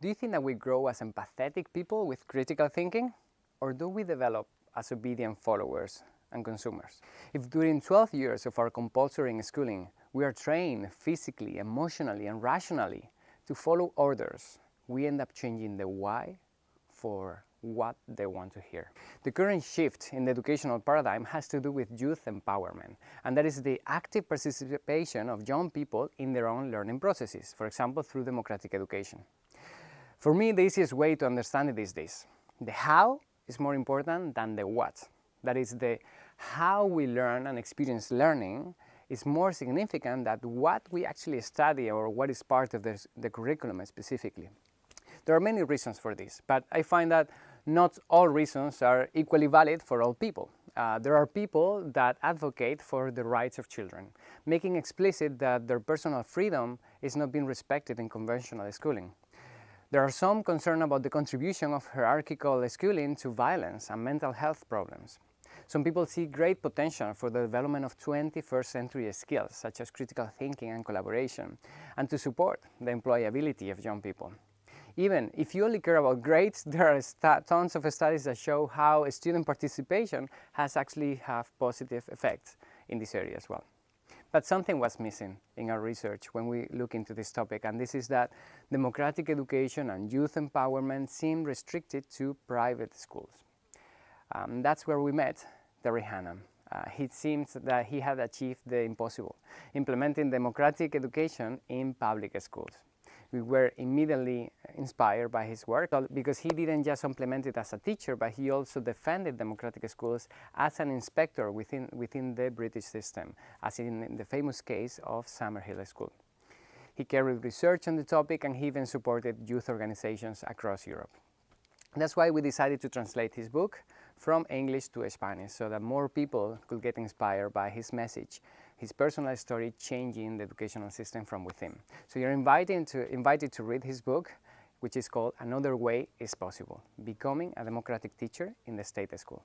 Do you think that we grow as empathetic people with critical thinking, or do we develop as obedient followers and consumers? If during 12 years of our compulsory schooling we are trained physically, emotionally, and rationally to follow orders, we end up changing the why for what they want to hear. The current shift in the educational paradigm has to do with youth empowerment, and that is the active participation of young people in their own learning processes, for example, through democratic education. For me, the easiest way to understand it is this: the how is more important than the what. That is, the how we learn and experience learning is more significant than what we actually study or what is part of the curriculum specifically. There are many reasons for this, but I find that not all reasons are equally valid for all people. There are people that advocate for the rights of children, making explicit that their personal freedom is not being respected in conventional schooling. There are some concerned about the contribution of hierarchical schooling to violence and mental health problems. Some people see great potential for the development of 21st century skills, such as critical thinking and collaboration, and to support the employability of young people. Even if you only care about grades, there are tons of studies that show how student participation has actually have positive effects in this area as well. But something was missing in our research when we look into this topic, and this is that democratic education and youth empowerment seem restricted to private schools. That's where we met Derry Hannam. It seems that he had achieved the impossible, implementing democratic education in public schools. We were immediately inspired by his work because he didn't just implement it as a teacher, but he also defended democratic schools as an inspector within the British system, as in the famous case of Summerhill School. He carried research on the topic, and he even supported youth organizations across Europe. That's why we decided to translate his book from English to Spanish, so that more people could get inspired by his message, his personal story changing the educational system from within. So you're invited to read his book, which is called Another Way is Possible: Becoming a Democratic Teacher in the State School.